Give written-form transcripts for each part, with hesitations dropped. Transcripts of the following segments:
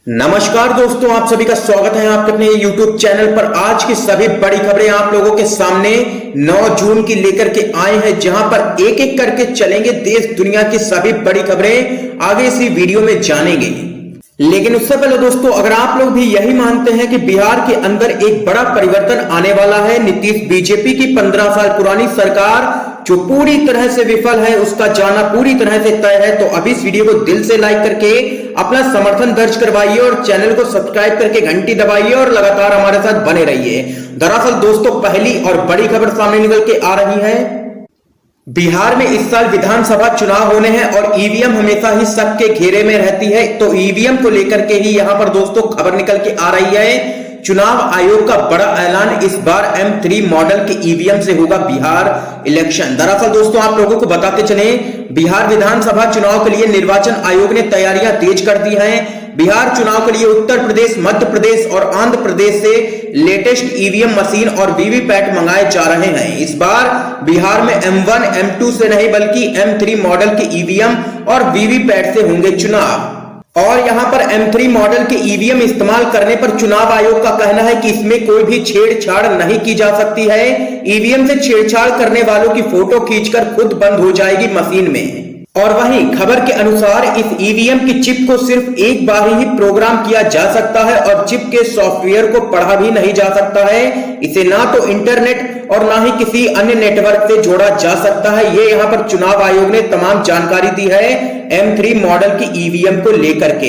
नमस्कार दोस्तों, आप सभी का स्वागत है आपके अपने YouTube चैनल पर। आज की सभी बड़ी खबरें आप लोगों के सामने 9 जून की लेकर के आए हैं, जहां पर एक एक करके चलेंगे देश दुनिया की सभी बड़ी खबरें। आगे इसी वीडियो में जानेंगे, लेकिन उससे पहले दोस्तों, अगर आप लोग भी यही मानते हैं कि बिहार के अंदर एक बड़ा परिवर्तन आने वाला है, नीतीश बीजेपी की 15 साल पुरानी सरकार जो पूरी तरह से विफल है उसका जाना पूरी तरह से तय है, तो अभी इस वीडियो को दिल से लाइक करके अपना समर्थन दर्ज करवाइए और चैनल को सब्सक्राइब करके घंटी दबाइए और लगातार हमारे साथ बने रहिए। दरअसल दोस्तों, पहली और बड़ी खबर सामने निकल के आ रही है। बिहार में इस साल विधानसभा चुनाव होने हैं और ईवीएम हमेशा ही शक के घेरे में रहती है, तो ईवीएम को लेकर के ही यहां पर दोस्तों खबर निकल के आ रही है। चुनाव आयोग का बड़ा ऐलान, इस बार M3 मॉडल के ईवीएम से होगा बिहार इलेक्शन। दरअसल दोस्तों, आप लोगों को बताते चले, बिहार विधानसभा चुनाव के लिए निर्वाचन आयोग ने तैयारियां तेज कर दी हैं। बिहार चुनाव के लिए उत्तर प्रदेश, मध्य प्रदेश और आंध्र प्रदेश से लेटेस्ट ईवीएम मशीन और वीवीपैट मंगाए जा रहे हैं। इस बार बिहार में M1, M2 से नहीं बल्कि M3 मॉडल के ईवीएम और वीवीपैट से होंगे चुनाव। और यहां पर M3 मॉडल के ईवीएम इस्तेमाल करने पर चुनाव आयोग का कहना है कि इसमें कोई भी छेड़छाड़ नहीं की जा सकती है। ईवीएम से छेड़छाड़ करने वालों की फोटो खींचकर खुद बंद हो जाएगी मशीन में। और वहीं खबर के अनुसार इस ईवीएम की चिप को सिर्फ एक बार ही प्रोग्राम किया जा सकता है और चिप के सॉफ्टवेयर को पढ़ा भी नहीं जा सकता है। इसे ना तो इंटरनेट और ना ही किसी अन्य नेटवर्क से जोड़ा जा सकता है। ये यहाँ पर चुनाव आयोग ने तमाम जानकारी दी है M3 मॉडल की ईवीएम को लेकर के।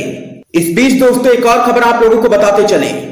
इस बीच दोस्तों, एक और खबर आप लोगों को बताते चलें।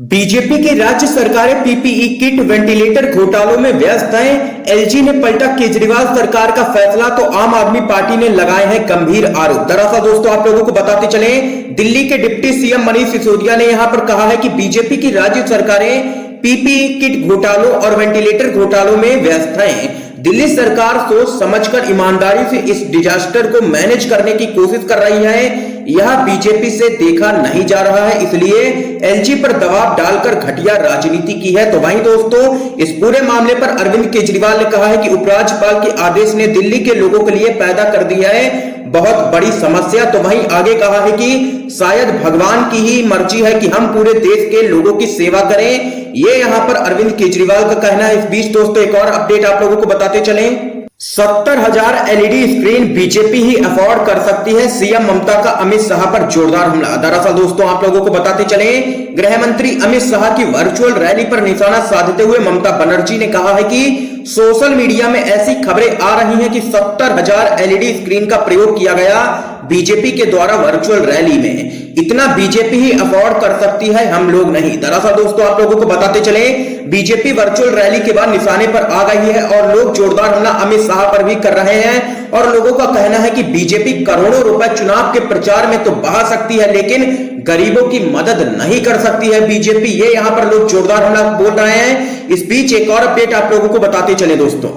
बीजेपी की राज्य सरकारें पीपीई किट, वेंटिलेटर घोटालों में व्यस्त हैं। एलजी ने पलटा केजरीवाल सरकार का फैसला, तो आम आदमी पार्टी ने लगाए हैं गंभीर आरोप। दरअसल दोस्तों, आप लोगों को बताते चले, दिल्ली के डिप्टी सीएम मनीष सिसोदिया ने यहां पर कहा है कि बीजेपी की राज्य सरकारें पीपीई किट घोटालों और वेंटिलेटर घोटालों में व्यस्त हैं। दिल्ली सरकार सोच समझकर ईमानदारी से इस डिजास्टर को मैनेज करने की कोशिश कर रही है। यह बीजेपी से देखा नहीं जा रहा है, इसलिए एलजी पर दबाव डालकर घटिया राजनीति की है। तो वहीं दोस्तों, इस पूरे मामले पर अरविंद केजरीवाल ने कहा है कि उपराज्यपाल के आदेश ने दिल्ली के लोगों के लिए पैदा कर दिया है बहुत बड़ी समस्या। तो वहीं आगे कहा है कि शायद भगवान की ही मर्जी है कि हम पूरे देश के लोगों की सेवा करें। ये यहां पर अरविंद केजरीवाल का कहना है। इस बीच दोस्तों, एक और अपडेट आप लोगों को बताते चलें। 70,000 एलईडी स्क्रीन बीजेपी ही अफोर्ड कर सकती है, सीएम ममता का अमित शाह पर जोरदार हमला। दरअसल दोस्तों, आप लोगों को बताते चले, गृह मंत्री अमित शाह की वर्चुअल रैली पर निशाना साधते हुए ममता बनर्जी ने कहा है कि सोशल मीडिया में ऐसी खबरें आ रही हैं कि 70,000 एलईडी स्क्रीन का प्रयोग किया गया बीजेपी के द्वारा वर्चुअल रैली में। इतना बीजेपी ही अफोर्ड कर सकती है, हम लोग नहीं। दरअसल दोस्तों, आप लोगों को बताते चले, बीजेपी वर्चुअल रैली के बाद निशाने पर आ गई है और लोग जोरदार हमला अमित शाह पर भी कर रहे हैं। और लोगों का कहना है कि बीजेपी करोड़ों रुपए चुनाव के प्रचार में तो बहा सकती है, लेकिन गरीबों की मदद नहीं कर सकती है बीजेपी। ये यहां पर लोग जोरदार हमला बोल रहे हैं। इस बीच एक और अपडेट आप लोगों को बताते चले दोस्तों,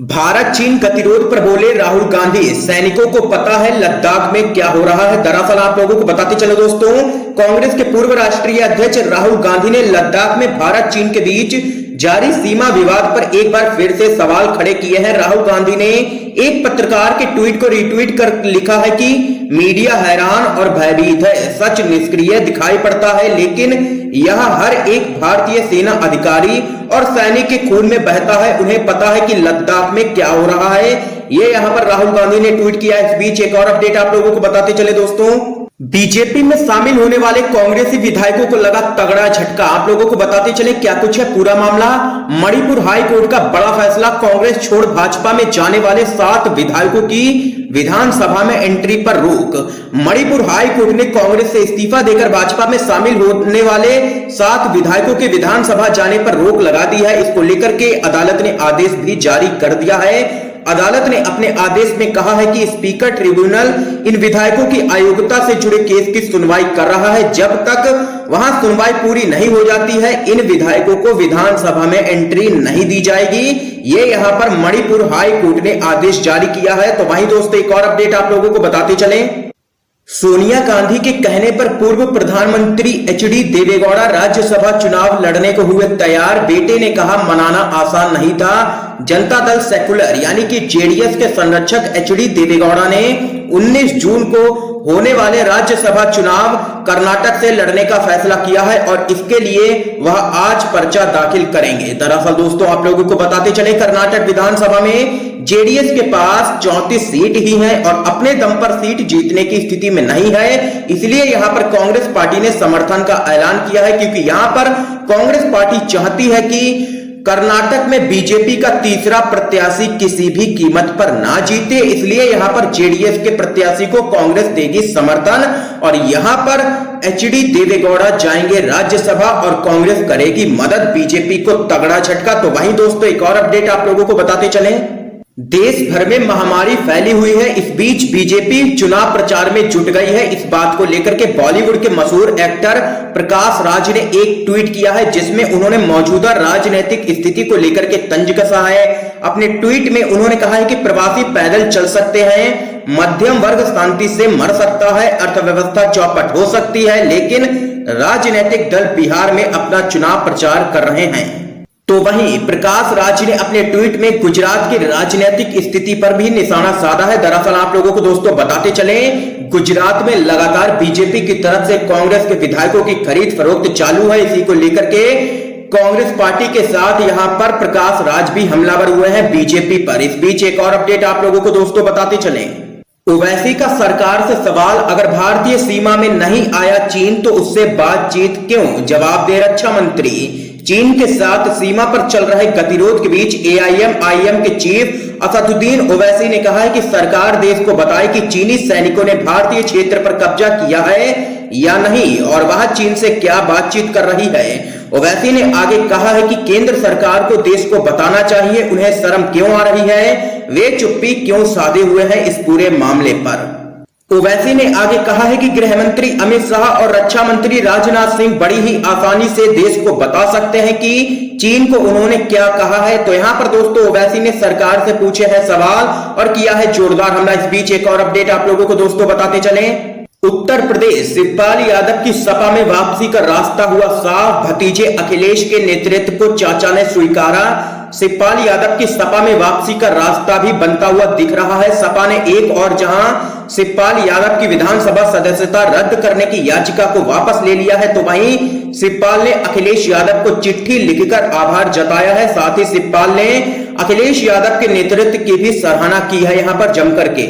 भारत चीन गतिरोध पर बोले राहुल गांधी, सैनिकों को पता है लद्दाख में क्या हो रहा है। दरअसल आप लोगों को बताते चले दोस्तों, कांग्रेस के पूर्व राष्ट्रीय अध्यक्ष राहुल गांधी ने लद्दाख में भारत चीन के बीच जारी सीमा विवाद पर एक बार फिर से सवाल खड़े किए हैं। राहुल गांधी ने एक पत्रकार के ट्वीट को रिट्वीट कर लिखा है कि मीडिया हैरान और भयभीत है, सच निष्क्रिय दिखाई पड़ता है, लेकिन यह हर एक भारतीय सेना अधिकारी और सैनिक के खून में बहता है। उन्हें पता है कि लद्दाख में क्या हो रहा है। ये यहां पर राहुल गांधी ने ट्वीट किया। इस बीच एक और अपडेट आप लोगों को बताते चले दोस्तों, बीजेपी में शामिल होने वाले कांग्रेसी विधायकों को लगा तगड़ा झटका। आप लोगों को बताते चले क्या कुछ है पूरा मामला। मणिपुर हाई कोर्ट का बड़ा फैसला, कांग्रेस छोड़ भाजपा में जाने वाले 7 विधायकों की विधानसभा में एंट्री पर रोक। मणिपुर हाई कोर्ट ने कांग्रेस से इस्तीफा देकर भाजपा में शामिल होने वाले 7 विधायकों के विधानसभा जाने पर रोक लगा दी है। इसको लेकर के अदालत ने आदेश भी जारी कर दिया है। अदालत ने अपने आदेश में कहा है कि स्पीकर ट्रिब्यूनल इन विधायकों की अयोग्यता से जुड़े केस की सुनवाई कर रहा है। जब तक वहां सुनवाई पूरी नहीं हो जाती है, इन विधायकों को विधानसभा में एंट्री नहीं दी जाएगी। ये यहां पर मणिपुर हाई कोर्ट ने आदेश जारी किया है। तो वहीं दोस्तों, एक और अपडेट आप लोगों को बताते चलें, सोनिया गांधी के कहने पर पूर्व प्रधानमंत्री एचडी देवेगौड़ा राज्यसभा चुनाव लड़ने को हुए तैयार। बेटे ने कहा मनाना आसान नहीं था। जनता दल सेकुलर यानी कि जेडीएस के संरक्षक एचडी देवेगौड़ा ने 19 जून को होने वाले राज्यसभा चुनाव कर्नाटक से लड़ने का फैसला किया है और इसके लिए वह आज पर्चा दाखिल करेंगे। दरअसल दोस्तों आप लोगों को बताते चले, कर्नाटक विधानसभा में जेडीएस के पास 34 सीट ही है और अपने दम पर सीट जीतने की स्थिति में नहीं है। इसलिए यहां पर कांग्रेस पार्टी ने समर्थन का ऐलान किया है, क्योंकि यहां पर कांग्रेस पार्टी चाहती है कि कर्नाटक में बीजेपी का तीसरा प्रत्याशी किसी भी कीमत पर ना जीते। इसलिए यहां पर जेडीएस के प्रत्याशी को कांग्रेस देगी समर्थन और यहां पर एचडी देवेगौड़ा जाएंगे राज्यसभा और कांग्रेस करेगी मदद, बीजेपी को तगड़ा झटका। तो वहीं दोस्तों एक और अपडेट आप लोगों को बताते चले, देश भर में महामारी फैली हुई है। इस बीच बीजेपी चुनाव प्रचार में जुट गई है। इस बात को लेकर के बॉलीवुड के मशहूर एक्टर प्रकाश राज ने एक ट्वीट किया है, जिसमें उन्होंने मौजूदा राजनीतिक स्थिति को लेकर के तंज कसा है। अपने ट्वीट में उन्होंने कहा है कि प्रवासी पैदल चल सकते हैं, मध्यम वर्ग शांति से मर सकता है, अर्थव्यवस्था चौपट हो सकती है, लेकिन राजनीतिक दल बिहार में अपना चुनाव प्रचार कर रहे हैं। तो वहीं प्रकाश राज ने अपने ट्वीट में गुजरात की राजनीतिक स्थिति पर भी निशाना साधा है। दरअसल आप लोगों को दोस्तों बताते चले, गुजरात में लगातार बीजेपी की तरफ से कांग्रेस के विधायकों की खरीद फरोख्त चालू है। इसी को लेकर के कांग्रेस पार्टी के साथ यहां पर प्रकाश राज भी हमलावर हुए हैं बीजेपी पर। इस बीच एक और अपडेट आप लोगों को दोस्तों बताते चले, ओवैसी का सरकार से सवाल, अगर भारतीय सीमा में नहीं आया चीन तो उससे बातचीत क्यों? जवाब दे रक्षा मंत्री। चीन के साथ सीमा पर चल रहे गतिरोध के बीच एआईएम के चीफ असदुद्दीन ओवैसी ने कहा है कि सरकार देश को बताए कि चीनी सैनिकों ने भारतीय क्षेत्र पर कब्जा किया है या नहीं और वह चीन से क्या बातचीत कर रही है। ओवैसी ने आगे कहा है कि केंद्र सरकार को देश को बताना चाहिए, उन्हें शर्म क्यों आ रही है, वे चुप्पी क्यों साधे हुए हैं इस पूरे मामले पर। ओवैसी ने आगे कहा है कि गृह मंत्री अमित शाह और रक्षा मंत्री राजनाथ सिंह बड़ी ही आसानी से देश को बता सकते हैं कि चीन को उन्होंने क्या कहा है। तो यहां पर दोस्तों ओवैसी ने सरकार से पूछे हैं सवाल और किया है जोरदार हमला। इस बीच एक और अपडेट आप लोगों को दोस्तों बताते चले, उत्तर प्रदेश शिवपाल यादव की सपा में वापसी का रास्ता हुआ साफ, भतीजे अखिलेश के नेतृत्व को चाचा ने स्वीकारा। शिवपाल यादव की सपा में वापसी का रास्ता भी बनता हुआ दिख रहा है। सपा ने एक और जहां शिवपाल यादव की विधानसभा सदस्यता रद्द करने की याचिका को वापस ले लिया है, तो वहीं शिवपाल ने अखिलेश यादव को चिट्ठी लिखकर आभार जताया है। साथ ही शिवपाल ने अखिलेश यादव के नेतृत्व की भी सराहना की है यहां पर जमकर के।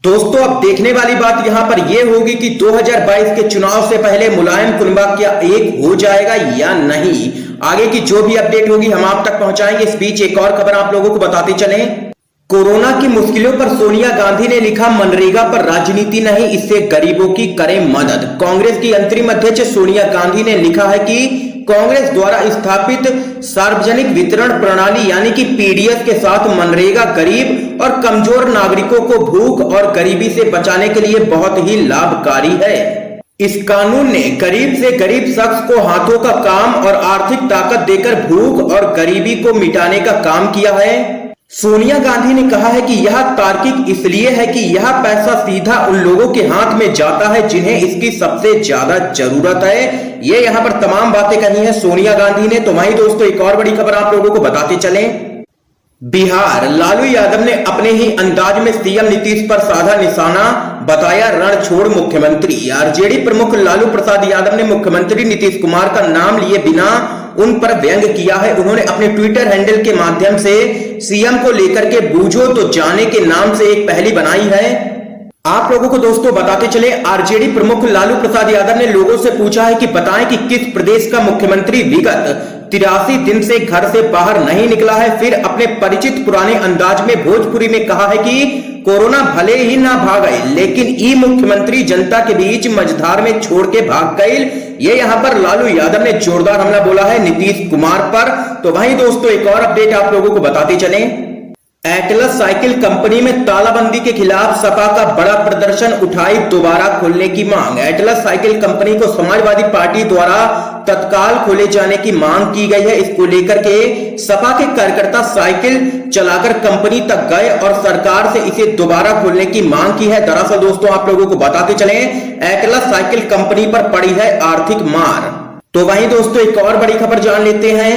दोस्तों अब देखने वाली बात यहां पर यह होगी कि 2022 के चुनाव से पहले मुलायम कुनबा क्या एक हो जाएगा या नहीं। आगे की जो भी अपडेट होगी हम आप तक पहुंचाएंगे। इस बीच एक और खबर आप लोगों को बताते चलें, कोरोना की मुश्किलों पर सोनिया गांधी ने लिखा, मनरेगा पर राजनीति नहीं, इससे गरीबों की करें मदद। कांग्रेस की अंतरिम अध्यक्ष सोनिया गांधी ने लिखा है कि कांग्रेस द्वारा स्थापित सार्वजनिक वितरण प्रणाली यानी कि पीडीएस के साथ मनरेगा गरीब और कमजोर नागरिकों को भूख और गरीबी से बचाने के लिए बहुत ही लाभकारी है। इस कानून ने गरीब से गरीब शख्स को हाथों का काम और आर्थिक ताकत देकर भूख और गरीबी को मिटाने का काम किया है। सोनिया गांधी ने कहा है कि यह तार्किक इसलिए है कि यह पैसा सीधा उन लोगों के हाथ में जाता है जिन्हें इसकी सबसे ज्यादा जरूरत है। ये यहाँ पर तमाम बातें कही है सोनिया गांधी ने। तो वहीं दोस्तों एक और बड़ी खबर आप लोगों को बताते चलें, बिहार लालू यादव ने अपने ही अंदाज में सीएम नीतीश पर साधा निशाना, बताया रण छोड़ मुख्यमंत्री। आरजेडी प्रमुख लालू प्रसाद यादव ने मुख्यमंत्री नीतीश कुमार का नाम लिए बिना उन पर व्यंग किया है। उन्होंने अपने ट्विटर हैंडल के माध्यम से सीएम को लेकर के बूझो तो जाने के नाम से एक पहेली बनाई है। आप लोगों को दोस्तों बताते चले, आरजेडी प्रमुख लालू प्रसाद यादव ने लोगों से पूछा है कि बताएं कि किस प्रदेश का मुख्यमंत्री विगत 83 दिन से घर से बाहर नहीं निकला है। फिर अपने परिचित पुराने अंदाज में भोजपुरी में कहा है कि कोरोना भले ही ना भागे लेकिन ई मुख्यमंत्री जनता के बीच मझधार में छोड़ के भाग गए। ये यहाँ पर लालू यादव ने जोरदार हमला बोला है नीतीश कुमार पर। तो वहीं दोस्तों एक और अपडेट आप लोगों को बताते चलें, एटलस साइकिल कंपनी में तालाबंदी के खिलाफ सपा का बड़ा प्रदर्शन, उठाई दोबारा खोलने की मांग। एटलस साइकिल कंपनी को समाजवादी पार्टी द्वारा तत्काल खोले जाने की मांग की गई है। इसको लेकर के सपा के कार्यकर्ता साइकिल चलाकर कंपनी तक गए और सरकार से इसे दोबारा खोलने की मांग की है। दरअसल दोस्तों आप लोगों को बताते चलें, एटलस साइकिल कंपनी पर पड़ी है आर्थिक मार। तो वहीं दोस्तों एक और बड़ी खबर जान लेते हैं,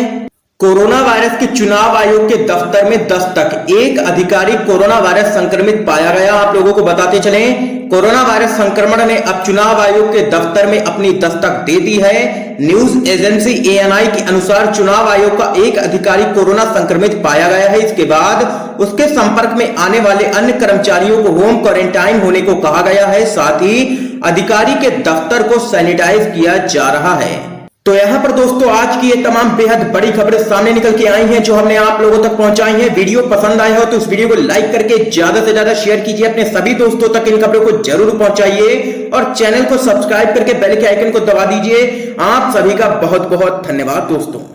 कोरोना वायरस के चुनाव आयोग के दफ्तर में दस्तक, एक अधिकारी कोरोना वायरस संक्रमित पाया गया। आप लोगों को बताते चलें, कोरोना वायरस संक्रमण ने अब चुनाव आयोग के दफ्तर में अपनी दस्तक दे दी है। न्यूज एजेंसी ANI के अनुसार चुनाव आयोग का एक अधिकारी कोरोना संक्रमित पाया गया है। इसके बाद उसके संपर्क में आने वाले अन्य कर्मचारियों को होम क्वारंटाइन होने को कहा गया है। साथ ही अधिकारी के दफ्तर को सैनिटाइज किया जा रहा है। तो यहाँ पर दोस्तों आज की ये तमाम बेहद बड़ी खबरें सामने निकल के आई हैं जो हमने आप लोगों तक पहुंचाई हैं। वीडियो पसंद आया हो तो इस वीडियो को लाइक करके ज्यादा से ज्यादा शेयर कीजिए, अपने सभी दोस्तों तक इन खबरों को जरूर पहुंचाइए और चैनल को सब्सक्राइब करके बेल के आइकन को दबा दीजिए। आप सभी का बहुत बहुत धन्यवाद दोस्तों।